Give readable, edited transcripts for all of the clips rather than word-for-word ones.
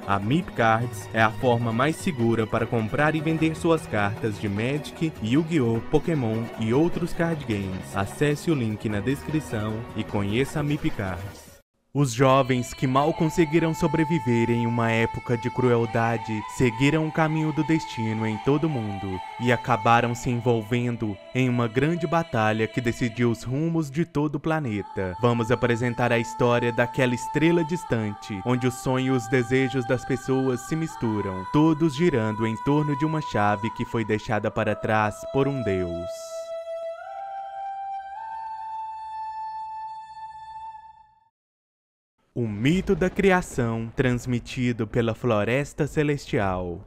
A Mip Cards é a forma mais segura para comprar e vender suas cartas de Magic, Yu-Gi-Oh!, Pokémon e outros card games. Acesse o link na descrição e conheça a Mip Cards. Os jovens que mal conseguiram sobreviver em uma época de crueldade seguiram o caminho do destino em todo o mundo e acabaram se envolvendo em uma grande batalha que decidiu os rumos de todo o planeta. Vamos apresentar a história daquela estrela distante, onde o sonho e os desejos das pessoas se misturam, todos girando em torno de uma chave que foi deixada para trás por um deus. O mito da criação transmitido pela Floresta Celestial.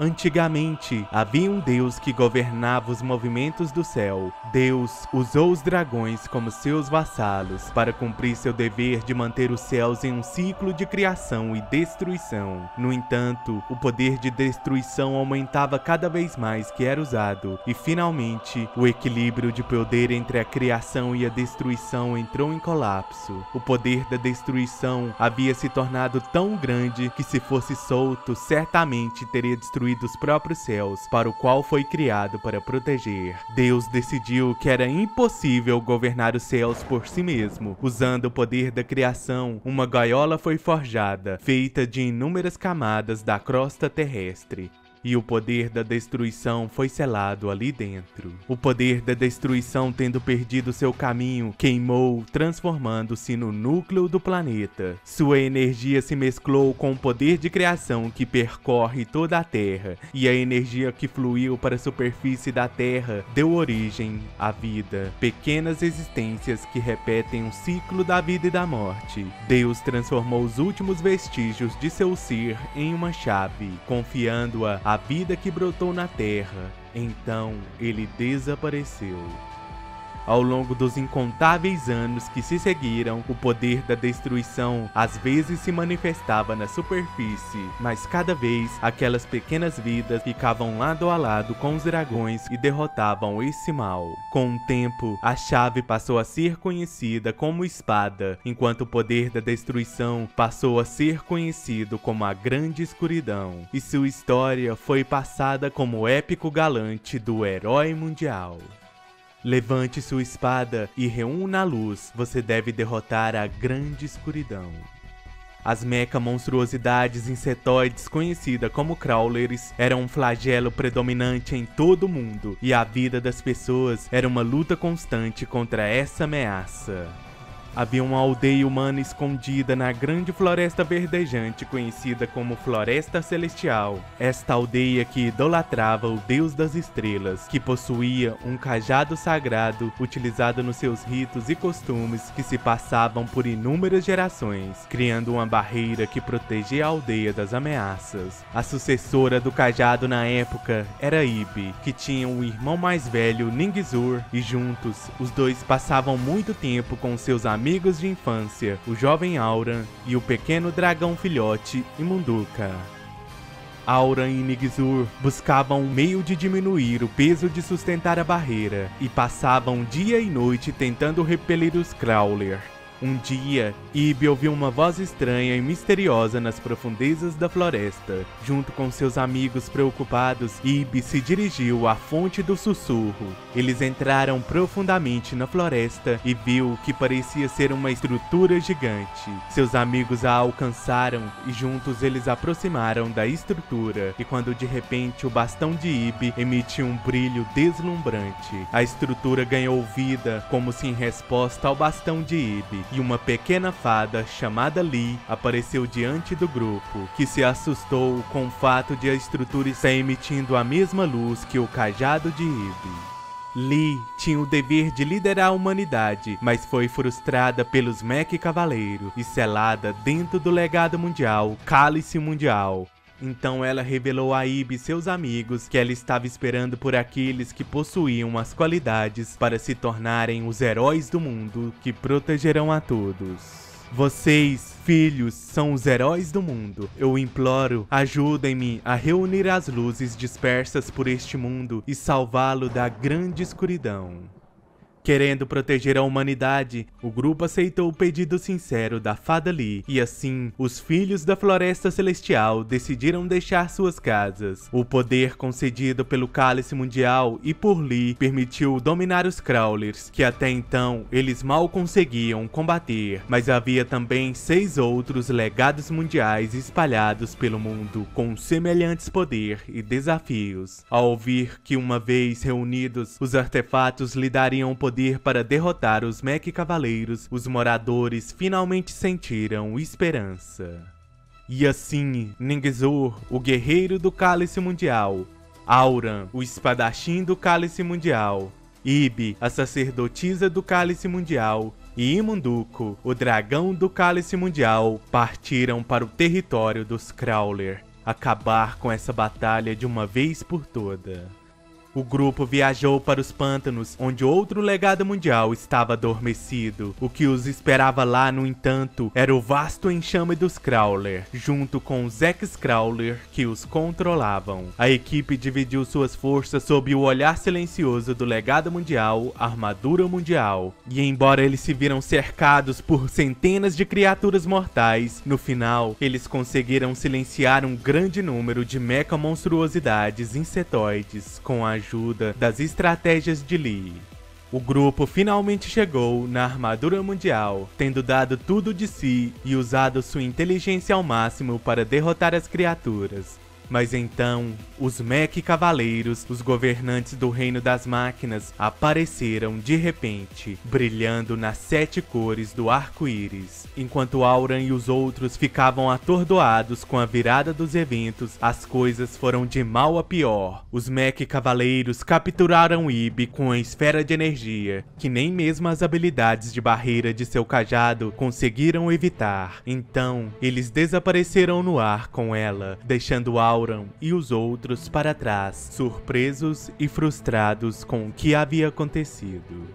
Antigamente, havia um deus que governava os movimentos do céu. Deus usou os dragões como seus vassalos para cumprir seu dever de manter os céus em um ciclo de criação e destruição. No entanto, o poder de destruição aumentava cada vez mais que era usado, e finalmente, o equilíbrio de poder entre a criação e a destruição entrou em colapso. O poder da destruição havia se tornado tão grande que, se fosse solto, certamente teria destruído os próprios céus, para o qual foi criado para proteger. Deus decidiu que era impossível governar os céus por si mesmo. Usando o poder da criação, uma gaiola foi forjada, feita de inúmeras camadas da crosta terrestre. E o poder da destruição foi selado ali dentro. O poder da destruição, tendo perdido seu caminho, queimou, transformando-se no núcleo do planeta. Sua energia se mesclou com o poder de criação que percorre toda a Terra, e a energia que fluiu para a superfície da Terra deu origem à vida. Pequenas existências que repetem um ciclo da vida e da morte. Deus transformou os últimos vestígios de seu ser em uma chave, confiando-a à vida que brotou na Terra. Então ele desapareceu. Ao longo dos incontáveis anos que se seguiram, o poder da destruição às vezes se manifestava na superfície, mas cada vez aquelas pequenas vidas ficavam lado a lado com os dragões e derrotavam esse mal. Com o tempo, a chave passou a ser conhecida como espada, enquanto o poder da destruição passou a ser conhecido como a Grande Escuridão, e sua história foi passada como o épico galante do herói mundial. Levante sua espada e reúna a luz, você deve derrotar a Grande Escuridão. As meca-monstruosidades insetoides, conhecidas como crawlers, eram um flagelo predominante em todo o mundo, e a vida das pessoas era uma luta constante contra essa ameaça. Havia uma aldeia humana escondida na grande floresta verdejante conhecida como Floresta Celestial. Esta aldeia que idolatrava o Deus das Estrelas, que possuía um cajado sagrado utilizado nos seus ritos e costumes que se passavam por inúmeras gerações, criando uma barreira que protegia a aldeia das ameaças. A sucessora do cajado na época era Ibi, que tinha um irmão mais velho, Ningizur, e juntos os dois passavam muito tempo com seus amigos de infância, o jovem Auran e o pequeno dragão filhote Imunduka. Auran e Ningizur buscavam um meio de diminuir o peso de sustentar a barreira e passavam dia e noite tentando repelir os Crawler. Um dia, Ibi ouviu uma voz estranha e misteriosa nas profundezas da floresta. Junto com seus amigos preocupados, Ibi se dirigiu à fonte do sussurro. Eles entraram profundamente na floresta e viu o que parecia ser uma estrutura gigante. Seus amigos a alcançaram e juntos eles aproximaram da estrutura. E quando de repente o bastão de Ibi emitiu um brilho deslumbrante, a estrutura ganhou vida como se em resposta ao bastão de Ibi. E uma pequena fada chamada Lee apareceu diante do grupo, que se assustou com o fato de a estrutura estar emitindo a mesma luz que o cajado de Ibi. Lee tinha o dever de liderar a humanidade, mas foi frustrada pelos Mech Cavaleiros e selada dentro do legado mundial, Cálice Mundial. Então ela revelou a Ibi e seus amigos que ela estava esperando por aqueles que possuíam as qualidades para se tornarem os heróis do mundo que protegerão a todos. Vocês, filhos, são os heróis do mundo. Eu imploro, ajudem-me a reunir as luzes dispersas por este mundo e salvá-lo da grande escuridão. Querendo proteger a humanidade, o grupo aceitou o pedido sincero da Fada Lee, e assim, os filhos da Floresta Celestial decidiram deixar suas casas. O poder concedido pelo Cálice Mundial e por Lee permitiu dominar os Crawlers, que até então eles mal conseguiam combater, mas havia também 6 outros legados mundiais espalhados pelo mundo com semelhantes poder e desafios. Ao ouvir que uma vez reunidos, os artefatos lhe dariam poder para derrotar os Mech Cavaleiros, os moradores finalmente sentiram esperança. E assim, Ningzur, o guerreiro do Cálice Mundial, Auran, o espadachim do Cálice Mundial, Ibi, a sacerdotisa do Cálice Mundial, e Imunduko, o dragão do Cálice Mundial, partiram para o território dos Crawler, acabar com essa batalha de uma vez por todas. O grupo viajou para os pântanos, onde outro legado mundial estava adormecido. O que os esperava lá, no entanto, era o vasto enxame dos Crawler, junto com os ex-Crawler que os controlavam. A equipe dividiu suas forças sob o olhar silencioso do legado mundial, Armadura Mundial. E embora eles se viram cercados por centenas de criaturas mortais, no final, eles conseguiram silenciar um grande número de mecha-monstruosidades insetoides com a ajuda das estratégias de Lee. O grupo finalmente chegou na Armadura Mundial, tendo dado tudo de si e usado sua inteligência ao máximo para derrotar as criaturas. Mas então, os Mech Cavaleiros, os governantes do Reino das Máquinas, apareceram de repente, brilhando nas 7 cores do arco-íris. Enquanto Auran e os outros ficavam atordoados com a virada dos eventos, as coisas foram de mal a pior. Os Mech Cavaleiros capturaram Ibi com a esfera de energia, que nem mesmo as habilidades de barreira de seu cajado conseguiram evitar. Então, eles desapareceram no ar com ela, deixando Auran e os outros para trás, surpresos e frustrados com o que havia acontecido.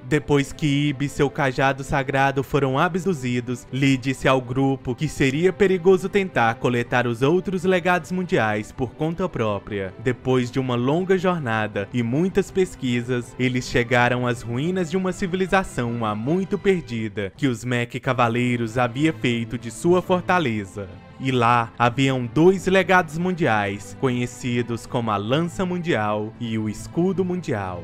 Depois que Ibi e seu cajado sagrado foram abduzidos, Lee disse ao grupo que seria perigoso tentar coletar os outros legados mundiais por conta própria. Depois de uma longa jornada e muitas pesquisas, eles chegaram às ruínas de uma civilização há muito perdida, que os Mech Cavaleiros havia feito de sua fortaleza. E lá haviam 2 legados mundiais, conhecidos como a Lança Mundial e o Escudo Mundial.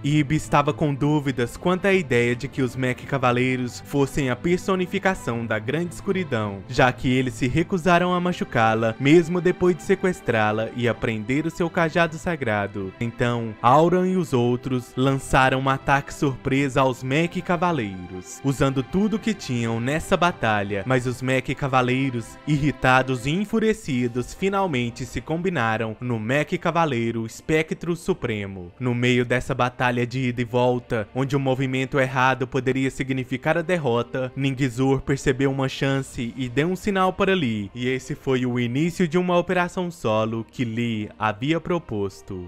Ibi estava com dúvidas quanto à ideia de que os Mech Cavaleiros fossem a personificação da Grande Escuridão, já que eles se recusaram a machucá-la, mesmo depois de sequestrá-la e aprender o seu cajado sagrado. Então, Auran e os outros lançaram um ataque surpresa aos Mech Cavaleiros, usando tudo que tinham nessa batalha, mas os Mech Cavaleiros, irritados e enfurecidos, finalmente se combinaram no Mech Cavaleiro Espectro Supremo. No meio dessa batalha de ida e volta, onde o movimento errado poderia significar a derrota, Ningzur percebeu uma chance e deu um sinal para Lee, e esse foi o início de uma operação solo que Lee havia proposto.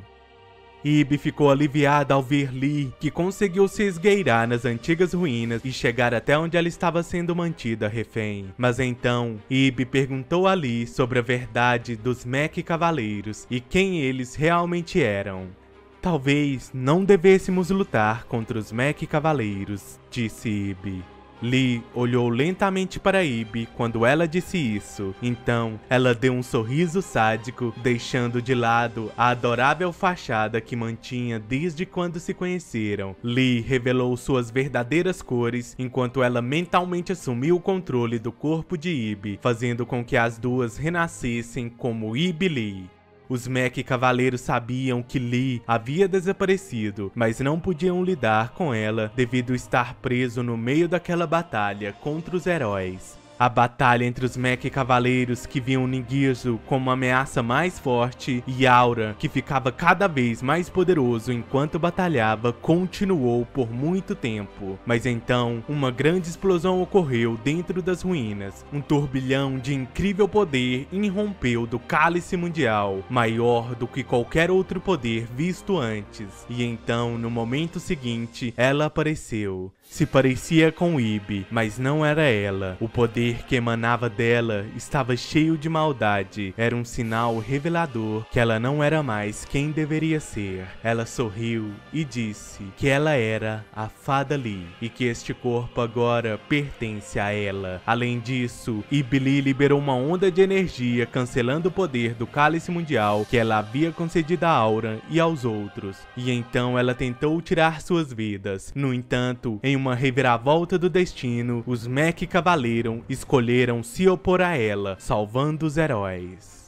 Ibi ficou aliviada ao ver Lee, que conseguiu se esgueirar nas antigas ruínas e chegar até onde ela estava sendo mantida refém. Mas então, Ibi perguntou a Lee sobre a verdade dos Mech Cavaleiros e quem eles realmente eram. Talvez não devêssemos lutar contra os Mech Cavaleiros, disse Ibi. Lee olhou lentamente para Ibi quando ela disse isso. Então, ela deu um sorriso sádico, deixando de lado a adorável fachada que mantinha desde quando se conheceram. Lee revelou suas verdadeiras cores, enquanto ela mentalmente assumiu o controle do corpo de Ibi, fazendo com que as duas renascessem como Ibi Lee. Os Mech Cavaleiros sabiam que Lee havia desaparecido, mas não podiam lidar com ela devido a estar preso no meio daquela batalha contra os heróis. A batalha entre os Mech Cavaleiros, que viam Ningirsu como uma ameaça mais forte, e Auran, que ficava cada vez mais poderoso enquanto batalhava, continuou por muito tempo. Mas então, uma grande explosão ocorreu dentro das ruínas. Um turbilhão de incrível poder irrompeu do Cálice Mundial, maior do que qualquer outro poder visto antes. E então, no momento seguinte, ela apareceu. Se parecia com Ibi, mas não era ela. O poder que emanava dela estava cheio de maldade. Era um sinal revelador que ela não era mais quem deveria ser. Ela sorriu e disse que ela era a Fada Lee e que este corpo agora pertence a ela. Além disso, Ibi Lee liberou uma onda de energia cancelando o poder do Cálice Mundial que ela havia concedido a Auran e aos outros. E então ela tentou tirar suas vidas. No entanto, em uma reviravolta do destino, os Mech Cavaleiro escolheram se opor a ela, salvando os heróis.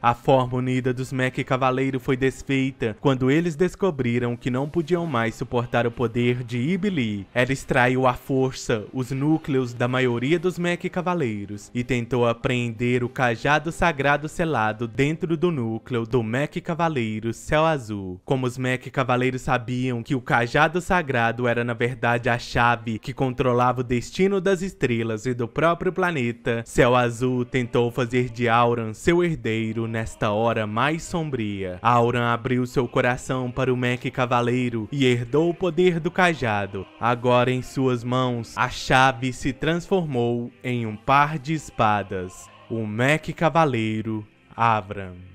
A forma unida dos Mech Cavaleiro foi desfeita quando eles descobriram que não podiam mais suportar o poder de Ibi Lee. Ela extraiu à força os núcleos da maioria dos Mech Cavaleiros e tentou apreender o cajado sagrado selado dentro do núcleo do Mech Cavaleiro Céu Azul. Como os Mech Cavaleiros sabiam que o cajado sagrado era na verdade a chave que controlava o destino das estrelas e do próprio planeta, Céu Azul tentou fazer de Auran seu herdeiro nesta hora mais sombria. Auran abriu seu coração para o Mech Cavaleiro e herdou o poder do cajado. Agora em suas mãos, a chave se transformou em um par de espadas. O Mech Cavaleiro Avram.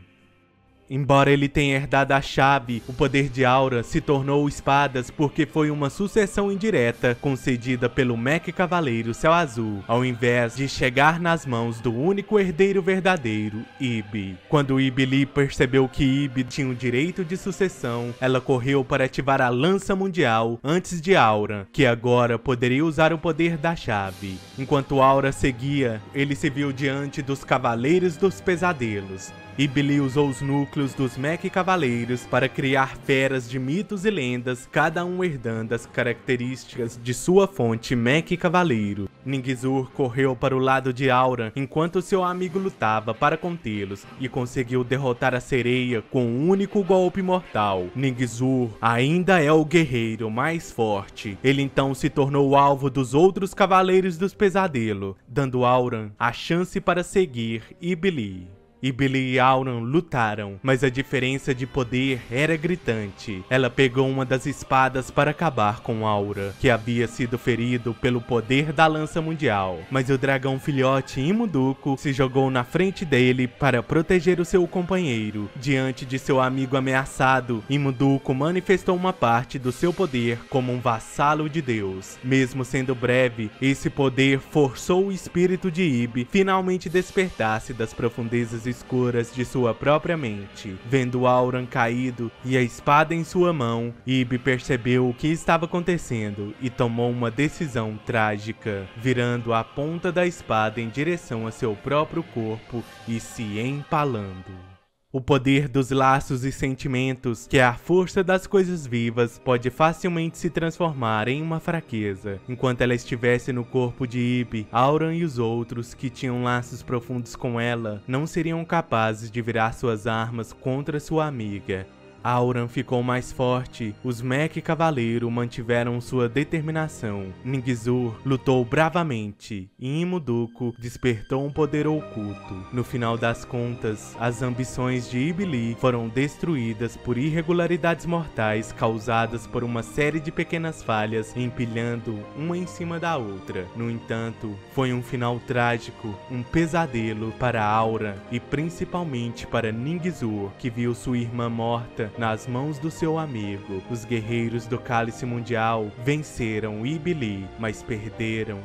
Embora ele tenha herdado a chave, o poder de Auran se tornou espadas porque foi uma sucessão indireta concedida pelo Mech Cavaleiro Céu Azul, ao invés de chegar nas mãos do único herdeiro verdadeiro, Ibi. Quando Ibi Lee percebeu que Ibi tinha o direito de sucessão, ela correu para ativar a Lança Mundial antes de Auran, que agora poderia usar o poder da chave. Enquanto Auran seguia, ele se viu diante dos Cavaleiros dos Pesadelos. Ibi Lee usou os núcleos dos Mech Cavaleiros para criar feras de mitos e lendas, cada um herdando as características de sua fonte Mech Cavaleiro. Ningizur correu para o lado de Auran enquanto seu amigo lutava para contê-los e conseguiu derrotar a sereia com um único golpe mortal. Ningizur ainda é o guerreiro mais forte. Ele então se tornou alvo dos outros Cavaleiros dos Pesadelos, dando Auran a chance para seguir Ibi Lee. Ibi Lee e Auran lutaram, mas a diferença de poder era gritante. Ela pegou uma das espadas para acabar com Auran, que havia sido ferido pelo poder da Lança Mundial. Mas o dragão filhote Imuduko se jogou na frente dele para proteger o seu companheiro. Diante de seu amigo ameaçado, Imuduko manifestou uma parte do seu poder como um vassalo de Deus. Mesmo sendo breve, esse poder forçou o espírito de Ibi finalmente despertasse das profundezas escuras de sua própria mente. Vendo Auran caído e a espada em sua mão, Ibi percebeu o que estava acontecendo e tomou uma decisão trágica, virando a ponta da espada em direção a seu próprio corpo e se empalando. O poder dos laços e sentimentos, que é a força das coisas vivas, pode facilmente se transformar em uma fraqueza. Enquanto ela estivesse no corpo de Ibi, Auran e os outros que tinham laços profundos com ela não seriam capazes de virar suas armas contra sua amiga. Auran ficou mais forte, os Mech Cavaleiro mantiveram sua determinação. Ningizur lutou bravamente e Imuduko despertou um poder oculto. No final das contas, as ambições de Ibi Lee foram destruídas por irregularidades mortais causadas por uma série de pequenas falhas empilhando uma em cima da outra. No entanto, foi um final trágico, um pesadelo para Auran e principalmente para Ningizur, que viu sua irmã morta nas mãos do seu amigo. Os guerreiros do Cálice Mundial venceram Ibi Lee, mas perderam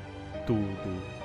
tudo.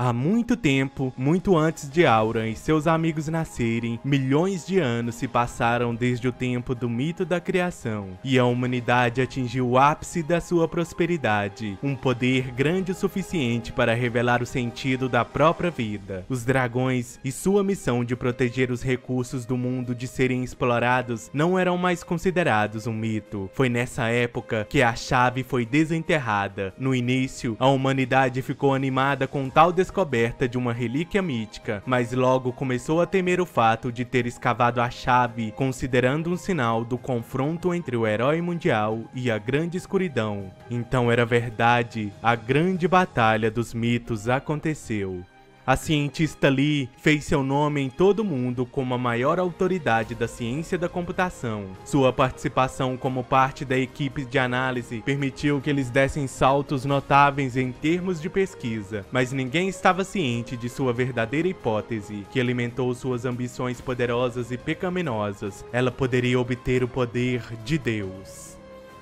Há muito tempo, muito antes de Auran e seus amigos nascerem, milhões de anos se passaram desde o tempo do mito da criação, e a humanidade atingiu o ápice da sua prosperidade, um poder grande o suficiente para revelar o sentido da própria vida. Os dragões e sua missão de proteger os recursos do mundo de serem explorados não eram mais considerados um mito. Foi nessa época que a chave foi desenterrada. No início, a humanidade ficou animada com tal descoberta de uma relíquia mítica, mas logo começou a temer o fato de ter escavado a chave, considerando um sinal do confronto entre o herói mundial e a grande escuridão. Então era verdade, a grande batalha dos mitos aconteceu. A cientista Lee fez seu nome em todo o mundo como a maior autoridade da ciência da computação. Sua participação como parte da equipe de análise permitiu que eles dessem saltos notáveis em termos de pesquisa, mas ninguém estava ciente de sua verdadeira hipótese, que alimentou suas ambições poderosas e pecaminosas. Ela poderia obter o poder de Deus.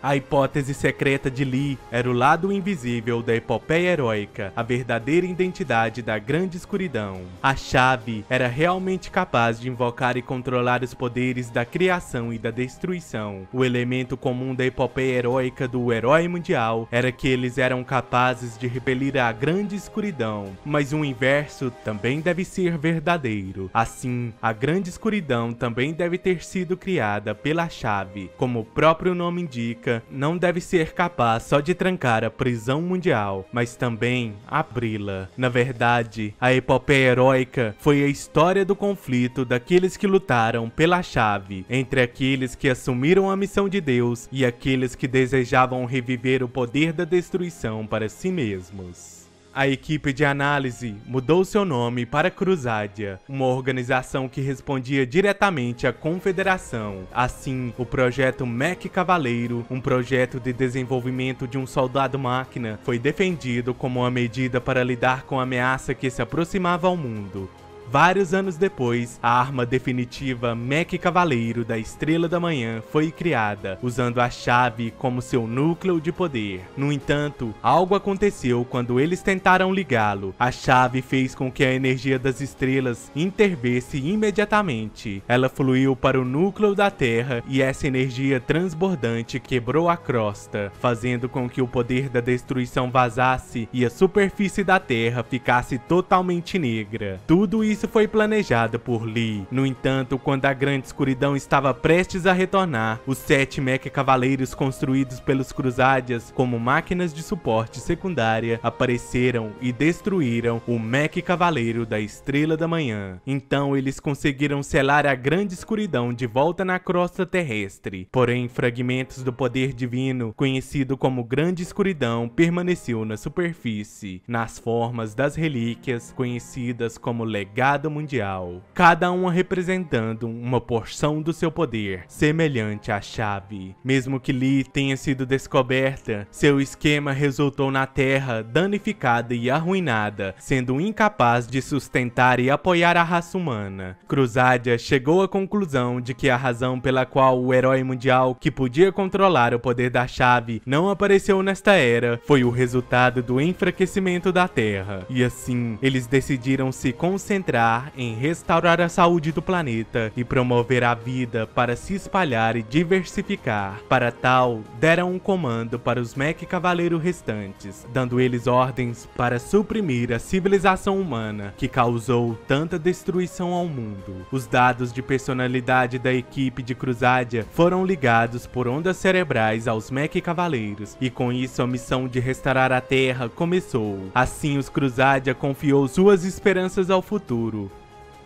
A hipótese secreta de Lee era o lado invisível da epopeia heróica, a verdadeira identidade da grande escuridão. A chave era realmente capaz de invocar e controlar os poderes da criação e da destruição. O elemento comum da epopeia heróica do herói mundial era que eles eram capazes de repelir a grande escuridão, mas o inverso também deve ser verdadeiro. Assim, a grande escuridão também deve ter sido criada pela chave. Como o próprio nome indica, não deve ser capaz só de trancar a prisão mundial, mas também abri-la. Na verdade, a epopeia heróica foi a história do conflito daqueles que lutaram pela chave, entre aqueles que assumiram a missão de Deus e aqueles que desejavam reviver o poder da destruição para si mesmos. A equipe de análise mudou seu nome para Crusadia, uma organização que respondia diretamente à Confederação. Assim, o projeto Mech Cavaleiro, um projeto de desenvolvimento de um soldado-máquina, foi defendido como uma medida para lidar com a ameaça que se aproximava ao mundo. Vários anos depois, a arma definitiva Mech Cavaleiro da Estrela da Manhã foi criada, usando a chave como seu núcleo de poder. No entanto, algo aconteceu quando eles tentaram ligá-lo. A chave fez com que a energia das estrelas intervesse imediatamente. Ela fluiu para o núcleo da Terra e essa energia transbordante quebrou a crosta, fazendo com que o poder da destruição vazasse e a superfície da Terra ficasse totalmente negra. Tudo isso foi planejado por Lee. No entanto, quando a grande escuridão estava prestes a retornar, os 7 Mech Cavaleiros construídos pelos Crusadias como máquinas de suporte secundária apareceram e destruíram o Mech Cavaleiro da Estrela da Manhã. Então eles conseguiram selar a grande escuridão de volta na crosta terrestre. Porém, fragmentos do poder divino, conhecido como Grande Escuridão, permaneceu na superfície, nas formas das relíquias conhecidas como Legado Mundial, cada uma representando uma porção do seu poder, semelhante à chave. Mesmo que Lee tenha sido descoberta, seu esquema resultou na Terra danificada e arruinada, sendo incapaz de sustentar e apoiar a raça humana. Crusadia chegou à conclusão de que a razão pela qual o herói mundial que podia controlar o poder da chave não apareceu nesta era foi o resultado do enfraquecimento da Terra, e assim eles decidiram se concentrar em restaurar a saúde do planeta e promover a vida para se espalhar e diversificar. Para tal, deram um comando para os Mech Cavaleiros restantes, dando eles ordens para suprimir a civilização humana que causou tanta destruição ao mundo. Os dados de personalidade da equipe de Crusadia foram ligados por ondas cerebrais aos Mech Cavaleiros, e com isso a missão de restaurar a Terra começou. Assim, os Crusadia confiou suas esperanças ao futuro.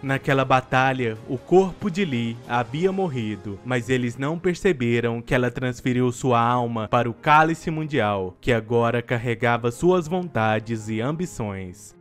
Naquela batalha, o corpo de Lee havia morrido, mas eles não perceberam que ela transferiu sua alma para o Cálice Mundial, que agora carregava suas vontades e ambições.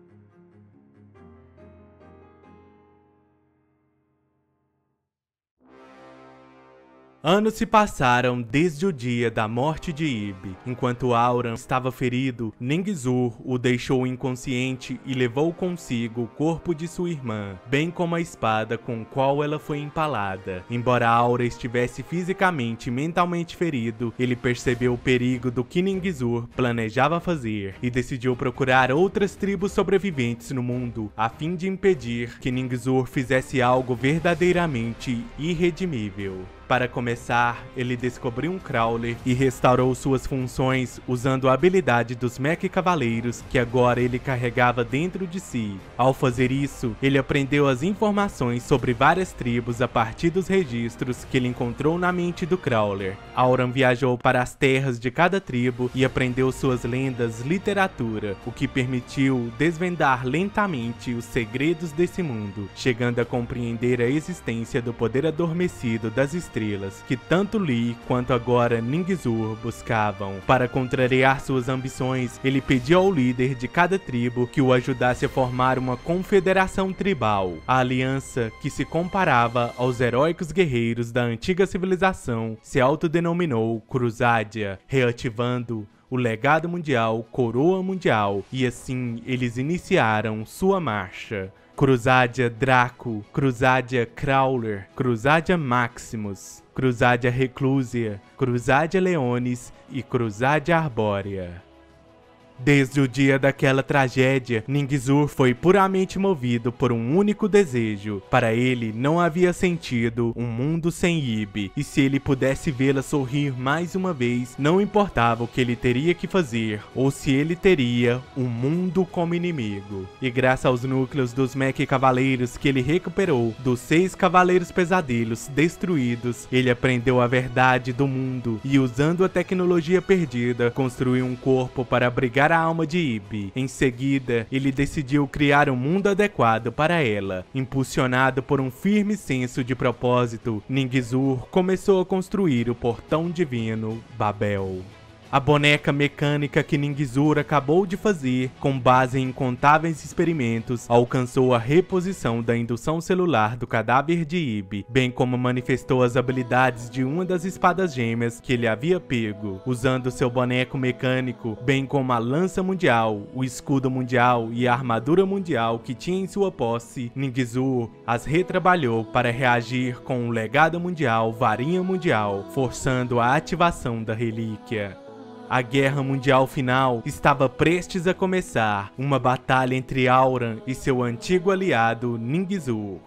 Anos se passaram desde o dia da morte de Ib. Enquanto Auran estava ferido, Ningzur o deixou inconsciente e levou consigo o corpo de sua irmã, bem como a espada com qual ela foi empalada. Embora Auran estivesse fisicamente e mentalmente ferido, ele percebeu o perigo do que Ningzur planejava fazer e decidiu procurar outras tribos sobreviventes no mundo a fim de impedir que Ningzur fizesse algo verdadeiramente irredimível. Para começar, ele descobriu um Crawler e restaurou suas funções usando a habilidade dos Mech Cavaleiros que agora ele carregava dentro de si. Ao fazer isso, ele aprendeu as informações sobre várias tribos a partir dos registros que ele encontrou na mente do Crawler. Auran viajou para as terras de cada tribo e aprendeu suas lendas, literatura, o que permitiu desvendar lentamente os segredos desse mundo, chegando a compreender a existência do poder adormecido das estrelas estrelas, que tanto Lee quanto agora Ningzur buscavam. Para contrariar suas ambições, ele pediu ao líder de cada tribo que o ajudasse a formar uma confederação tribal. A aliança, que se comparava aos heróicos guerreiros da antiga civilização, se autodenominou Crusadia, reativando o legado mundial Coroa Mundial, e assim eles iniciaram sua marcha. Crusadia Draco, Crusadia Crawler, Crusadia Maximus, Crusadia Reclusia, Crusadia Leonis e Crusadia Arbórea. Desde o dia daquela tragédia, Ningzur foi puramente movido por um único desejo. Para ele, não havia sentido um mundo sem Ib, e se ele pudesse vê-la sorrir mais uma vez, não importava o que ele teria que fazer, ou se ele teria um mundo como inimigo. E graças aos núcleos dos Mech Cavaleiros que ele recuperou dos 6 Cavaleiros Pesadelos destruídos, ele aprendeu a verdade do mundo e, usando a tecnologia perdida, construiu um corpo para abrigar a alma de Ib. Em seguida, ele decidiu criar um mundo adequado para ela. Impulsionado por um firme senso de propósito, Ningzur começou a construir o portão divino Babel. A boneca mecânica que Ningzur acabou de fazer, com base em incontáveis experimentos, alcançou a reposição da indução celular do cadáver de Ib, bem como manifestou as habilidades de uma das espadas gêmeas que ele havia pego. Usando seu boneco mecânico, bem como a lança mundial, o escudo mundial e a armadura mundial que tinha em sua posse, Ningzur as retrabalhou para reagir com o legado mundial Varinha Mundial, forçando a ativação da relíquia. A Guerra Mundial Final estava prestes a começar, uma batalha entre Auran e seu antigo aliado Ningzur.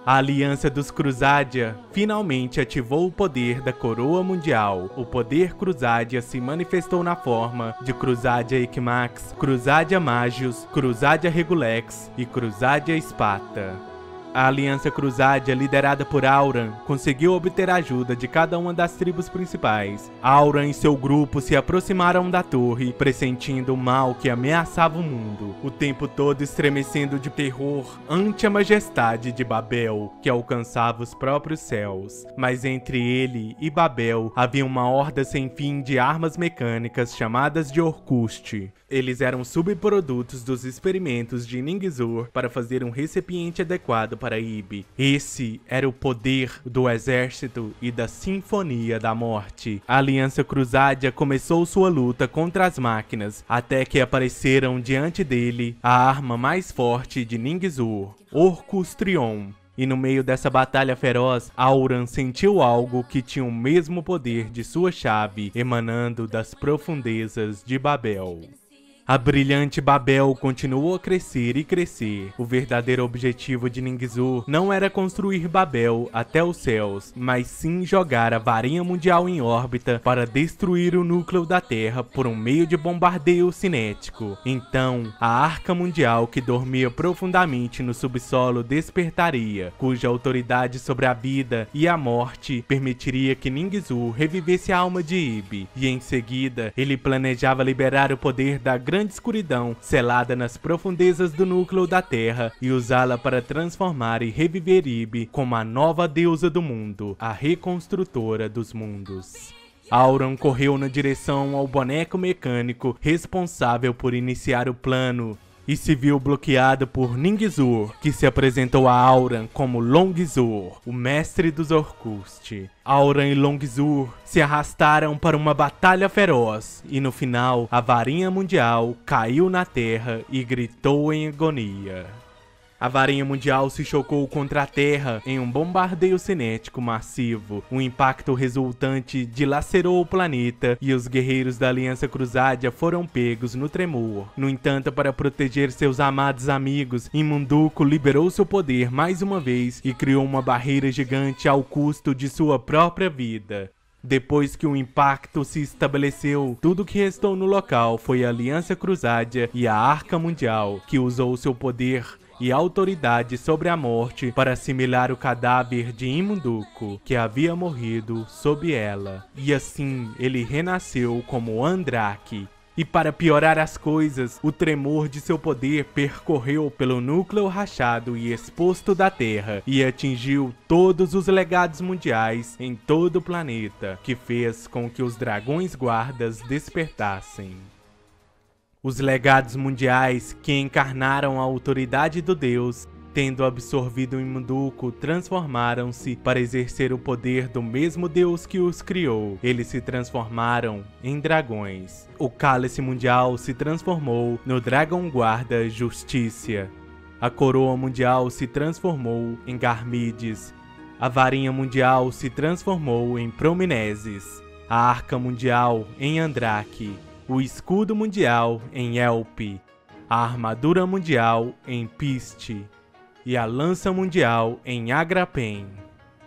A aliança dos Crusadia finalmente ativou o poder da Coroa Mundial. O poder Crusadia se manifestou na forma de Crusadia Equimax, Crusadia Magius, Crusadia Regulex e Crusadia Sparta. A aliança Crusadia, liderada por Auran, conseguiu obter a ajuda de cada uma das tribos principais. Auran e seu grupo se aproximaram da torre, pressentindo o mal que ameaçava o mundo, o tempo todo estremecendo de terror ante a majestade de Babel, que alcançava os próprios céus. Mas entre ele e Babel havia uma horda sem fim de armas mecânicas chamadas de Orcust. Eles eram subprodutos dos experimentos de Ningzur para fazer um recipiente adequado para Ib. Esse era o poder do exército e da Sinfonia da Morte. A Aliança Crusadia começou sua luta contra as máquinas, até que apareceram diante dele a arma mais forte de Ningzur, Orcustrion. E no meio dessa batalha feroz, Auran sentiu algo que tinha o mesmo poder de sua chave, emanando das profundezas de Babel. A brilhante Babel continuou a crescer e crescer. O verdadeiro objetivo de Ningzur não era construir Babel até os céus, mas sim jogar a Varinha Mundial em órbita para destruir o núcleo da Terra por um meio de bombardeio cinético. Então, a Arca Mundial, que dormia profundamente no subsolo, despertaria, cuja autoridade sobre a vida e a morte permitiria que Ningzur revivesse a alma de Ib, e em seguida, ele planejava liberar o poder da grande escuridão selada nas profundezas do núcleo da Terra e usá-la para transformar e reviver Ib como a nova deusa do mundo, a reconstrutora dos mundos. Auran correu na direção ao boneco mecânico responsável por iniciar o plano e se viu bloqueado por Ningzur, que se apresentou a Auran como Longzur, o mestre dos Orcust. Auran e Longzur se arrastaram para uma batalha feroz, e no final, a Varinha Mundial caiu na terra e gritou em agonia. A Varinha Mundial se chocou contra a Terra em um bombardeio cinético massivo. O impacto resultante dilacerou o planeta e os guerreiros da Aliança Crusadia foram pegos no tremor. No entanto, para proteger seus amados amigos, Imunduko liberou seu poder mais uma vez e criou uma barreira gigante ao custo de sua própria vida. Depois que o impacto se estabeleceu, tudo que restou no local foi a Aliança Crusadia e a Arca Mundial, que usou seu poder e autoridade sobre a morte para assimilar o cadáver de Imunduko, que havia morrido sob ela. E assim ele renasceu como Andrake. E para piorar as coisas, o tremor de seu poder percorreu pelo núcleo rachado e exposto da Terra e atingiu todos os legados mundiais em todo o planeta, que fez com que os dragões guardas despertassem. Os legados mundiais que encarnaram a autoridade do Deus, tendo absorvido o Imunduco, transformaram-se para exercer o poder do mesmo Deus que os criou. Eles se transformaram em dragões. O Cálice Mundial se transformou no Dragão Guarda Justiça. A Coroa Mundial se transformou em Garmides. A Varinha Mundial se transformou em Promineses. A Arca Mundial em Andrake. O Escudo Mundial em Elpe. A Armadura Mundial em Piste. E a Lança Mundial em Agrapen.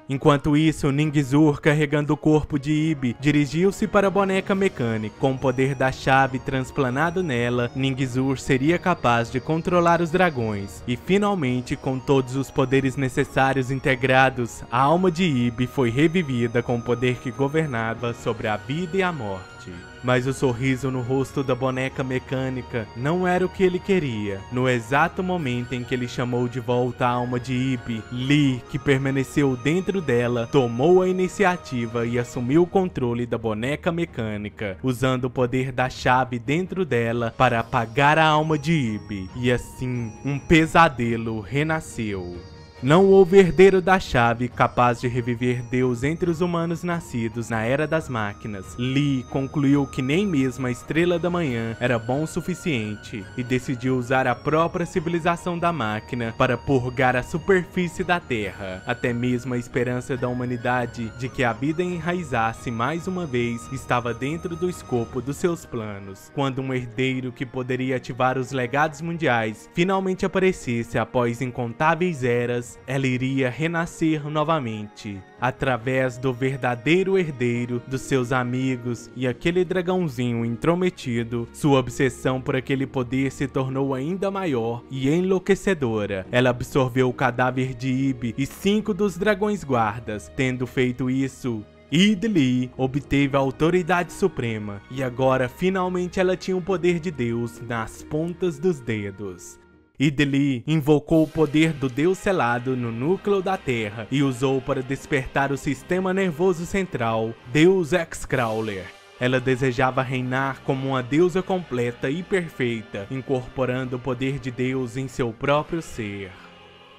Enquanto isso, Ningizur, carregando o corpo de Ibi, dirigiu-se para a boneca mecânica. Com o poder da chave transplanado nela, Ningizur seria capaz de controlar os dragões. E finalmente, com todos os poderes necessários integrados, a alma de Ibi foi revivida com o poder que governava sobre a vida e a morte. Mas o sorriso no rosto da boneca mecânica não era o que ele queria. No exato momento em que ele chamou de volta a alma de Ibi, Lee, que permaneceu dentro dela, tomou a iniciativa e assumiu o controle da boneca mecânica, usando o poder da chave dentro dela para apagar a alma de Ibi. E assim, um pesadelo renasceu. Não houve herdeiro da chave capaz de reviver Deus entre os humanos nascidos na Era das Máquinas. Lee concluiu que nem mesmo a Estrela da Manhã era bom o suficiente e decidiu usar a própria civilização da máquina para purgar a superfície da Terra. Até mesmo a esperança da humanidade de que a vida enraizasse mais uma vez estava dentro do escopo dos seus planos. Quando um herdeiro que poderia ativar os legados mundiais finalmente aparecesse após incontáveis eras, ela iria renascer novamente, através do verdadeiro herdeiro, dos seus amigos e aquele dragãozinho intrometido. Sua obsessão por aquele poder se tornou ainda maior e enlouquecedora. Ela absorveu o cadáver de Ibi e 5 dos dragões guardas. Tendo feito isso, Idli obteve a autoridade suprema e agora finalmente ela tinha o poder de Deus nas pontas dos dedos. Idli invocou o poder do Deus selado no núcleo da Terra e usou para despertar o sistema nervoso central, Deus Excrawler. Ela desejava reinar como uma deusa completa e perfeita, incorporando o poder de Deus em seu próprio ser.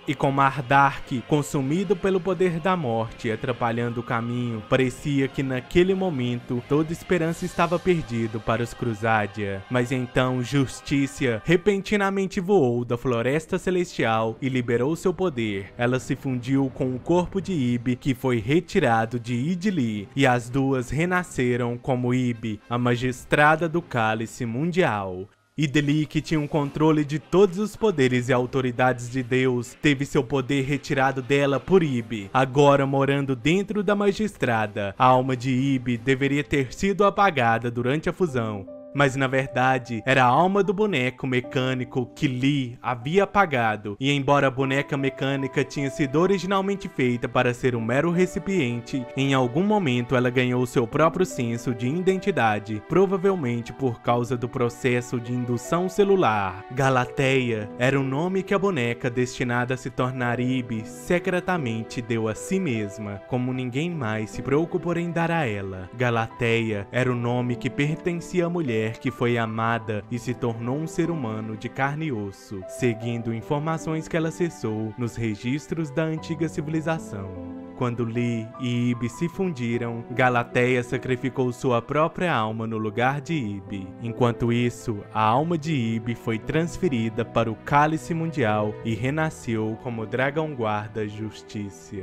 E com Mardark consumido pelo poder da morte, atrapalhando o caminho, parecia que naquele momento toda esperança estava perdida para os Crusadia. Mas então Justiça repentinamente voou da Floresta Celestial e liberou seu poder. Ela se fundiu com o corpo de Ibi, que foi retirado de Idli, e as duas renasceram como Ibi, a magistrada do Cálice Mundial. Idli, que tinha um controle de todos os poderes e autoridades de Deus, teve seu poder retirado dela por Ibi. Agora morando dentro da magistrada, a alma de Ibi deveria ter sido apagada durante a fusão. Mas na verdade, era a alma do boneco mecânico que Lee havia apagado, e embora a boneca mecânica tinha sido originalmente feita para ser um mero recipiente, em algum momento ela ganhou seu próprio senso de identidade, provavelmente por causa do processo de indução celular. Galateia era o nome que a boneca destinada a se tornar Ibi secretamente deu a si mesma, como ninguém mais se preocupou em dar a ela. Galateia era o nome que pertencia à mulher que foi amada e se tornou um ser humano de carne e osso, seguindo informações que ela acessou nos registros da antiga civilização. Quando Lee e Ibi se fundiram, Galateia sacrificou sua própria alma no lugar de Ibi. Enquanto isso, a alma de Ibi foi transferida para o Cálice Mundial e renasceu como Dragão Guarda Justiça.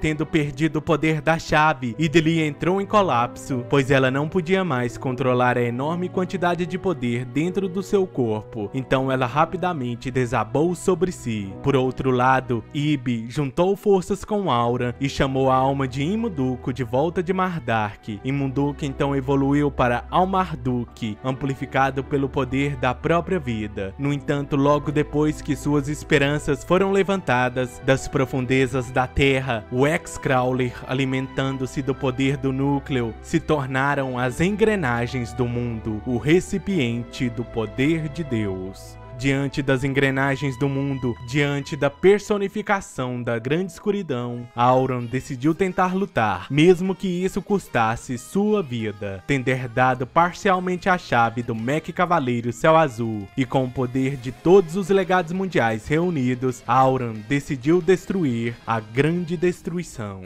Tendo perdido o poder da chave, Idli entrou em colapso, pois ela não podia mais controlar a enorme quantidade de poder dentro do seu corpo, então ela rapidamente desabou sobre si. Por outro lado, Ibi juntou forças com Aura e chamou a alma de Imunduco de volta de Mardark. Imunduco então evoluiu para Almarduk, amplificado pelo poder da própria vida. No entanto, logo depois que suas esperanças foram levantadas das profundezas da terra, o Excrawler, alimentando-se do poder do núcleo, se tornaram as engrenagens do mundo, o recipiente do poder de Deus. Diante das engrenagens do mundo, diante da personificação da grande escuridão, Auron decidiu tentar lutar, mesmo que isso custasse sua vida, tendo herdado parcialmente a chave do Mech Cavaleiro Céu Azul, e com o poder de todos os legados mundiais reunidos, Auron decidiu destruir a Grande Destruição.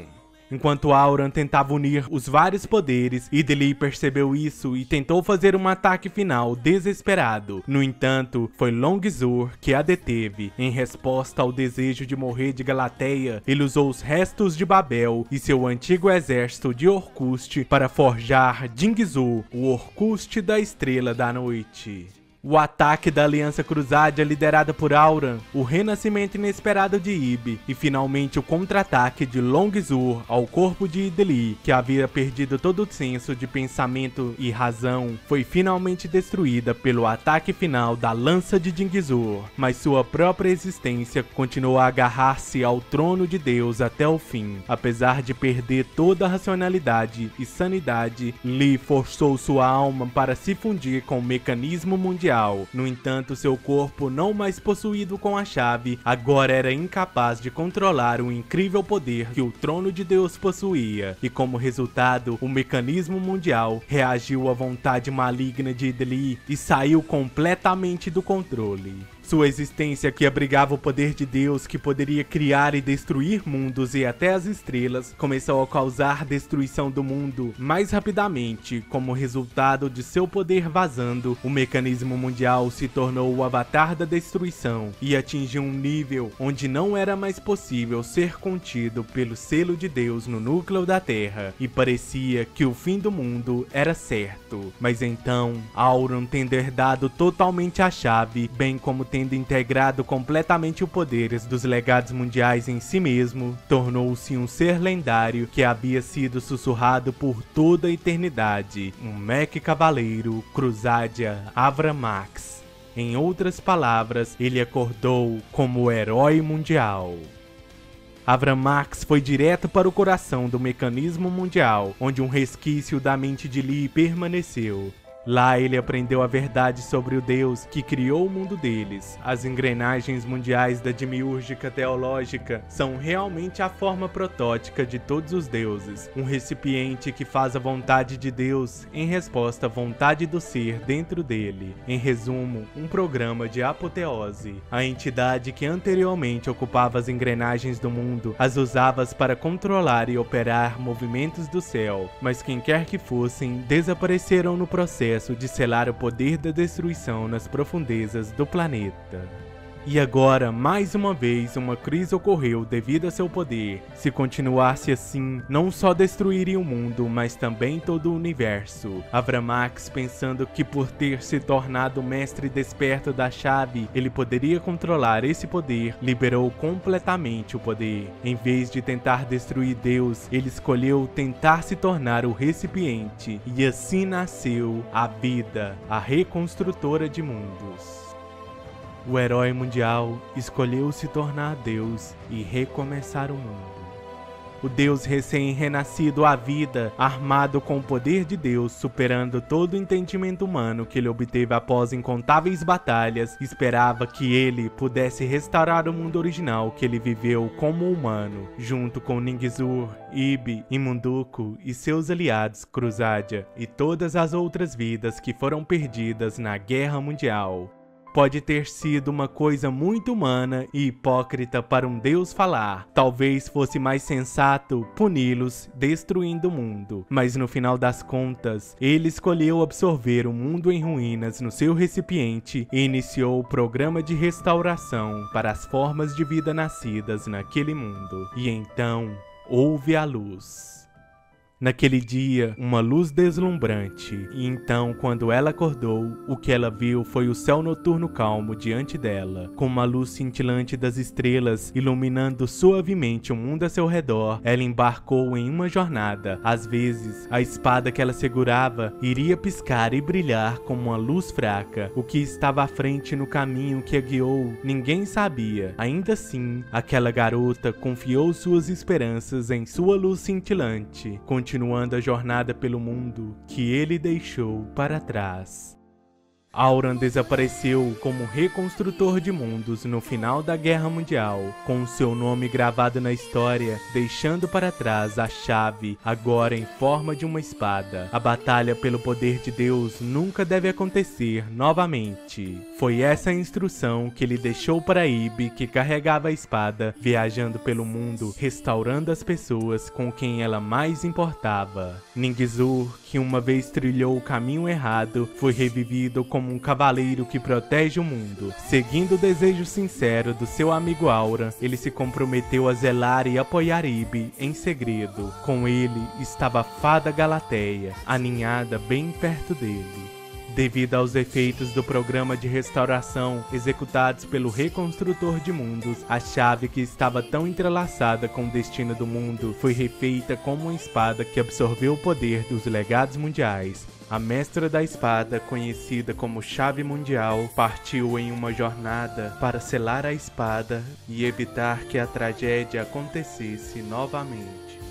Enquanto Auron tentava unir os vários poderes, Idili percebeu isso e tentou fazer um ataque final desesperado. No entanto, foi Longzor que a deteve. Em resposta ao desejo de morrer de Galateia, ele usou os restos de Babel e seu antigo exército de Orcust para forjar Dingzor, o Orcust da Estrela da Noite. O ataque da Aliança Cruzada liderada por Auron, o renascimento inesperado de Ib e finalmente o contra-ataque de Longzor ao corpo de Idili, que havia perdido todo o senso de pensamento e razão, foi finalmente destruída pelo ataque final da Lança de Dingzor, mas sua própria existência continuou a agarrar-se ao trono de Deus até o fim. Apesar de perder toda a racionalidade e sanidade, Li forçou sua alma para se fundir com o mecanismo mundial. No entanto, seu corpo, não mais possuído com a chave, agora era incapaz de controlar o incrível poder que o trono de Deus possuía, e como resultado, o mecanismo mundial reagiu à vontade maligna de Idili e saiu completamente do controle. Sua existência, que abrigava o poder de Deus que poderia criar e destruir mundos e até as estrelas, começou a causar destruição do mundo mais rapidamente. Como resultado de seu poder vazando, o mecanismo mundial se tornou o avatar da destruição e atingiu um nível onde não era mais possível ser contido pelo selo de Deus no núcleo da Terra, e parecia que o fim do mundo era certo. Mas então, Auron, tendo herdado totalmente a chave, bem como tendo integrado completamente os poderes dos legados mundiais em si mesmo, tornou-se um ser lendário que havia sido sussurrado por toda a eternidade, um Mech Cavaleiro Crusadia Avramax. Em outras palavras, ele acordou como o herói mundial. Avramax foi direto para o coração do mecanismo mundial, onde um resquício da mente de Li permaneceu. Lá ele aprendeu a verdade sobre o Deus que criou o mundo deles. As engrenagens mundiais da demiúrgica teológica são realmente a forma protótica de todos os deuses, um recipiente que faz a vontade de Deus em resposta à vontade do ser dentro dele. Em resumo, um programa de apoteose. A entidade que anteriormente ocupava as engrenagens do mundo as usava para controlar e operar movimentos do céu, mas quem quer que fossem, desapareceram no processo de selar o poder da destruição nas profundezas do planeta. E agora, mais uma vez, uma crise ocorreu devido a seu poder. Se continuasse assim, não só destruiria o mundo, mas também todo o universo. Avramax, pensando que por ter se tornado o mestre desperto da chave, ele poderia controlar esse poder, liberou completamente o poder. Em vez de tentar destruir Deus, ele escolheu tentar se tornar o recipiente. E assim nasceu a vida, a reconstrutora de mundos. O herói mundial escolheu se tornar Deus e recomeçar o mundo. O Deus recém-renascido à vida, armado com o poder de Deus, superando todo o entendimento humano que ele obteve após incontáveis batalhas, esperava que ele pudesse restaurar o mundo original que ele viveu como humano, junto com Ningzur, Ib, Imunduku e seus aliados Crusadia, e todas as outras vidas que foram perdidas na Guerra Mundial. Pode ter sido uma coisa muito humana e hipócrita para um Deus falar. Talvez fosse mais sensato puni-los destruindo o mundo. Mas no final das contas, ele escolheu absorver o mundo em ruínas no seu recipiente e iniciou o programa de restauração para as formas de vida nascidas naquele mundo. E então, houve a luz. Naquele dia, uma luz deslumbrante, e então, quando ela acordou, o que ela viu foi o céu noturno calmo diante dela, com uma luz cintilante das estrelas iluminando suavemente o mundo a seu redor. Ela embarcou em uma jornada. Às vezes, a espada que ela segurava iria piscar e brilhar como uma luz fraca. O que estava à frente no caminho que a guiou, ninguém sabia. Ainda assim, aquela garota confiou suas esperanças em sua luz cintilante, continuando a jornada pelo mundo que ele deixou para trás. Auran desapareceu como reconstrutor de mundos no final da Guerra Mundial, com seu nome gravado na história, deixando para trás a chave, agora em forma de uma espada. A batalha pelo poder de Deus nunca deve acontecer novamente. Foi essa a instrução que ele deixou para Ibi, que carregava a espada, viajando pelo mundo, restaurando as pessoas com quem ela mais importava. Ningizur, que uma vez trilhou o caminho errado, foi revivido como um cavaleiro que protege o mundo. Seguindo o desejo sincero do seu amigo Auran, ele se comprometeu a zelar e apoiar Ibi em segredo. Com ele estava a fada Galateia, aninhada bem perto dele. Devido aos efeitos do programa de restauração executados pelo reconstrutor de mundos, a chave que estava tão entrelaçada com o destino do mundo foi refeita como uma espada que absorveu o poder dos legados mundiais. A mestra da espada, conhecida como Chave Mundial, partiu em uma jornada para selar a espada e evitar que a tragédia acontecesse novamente.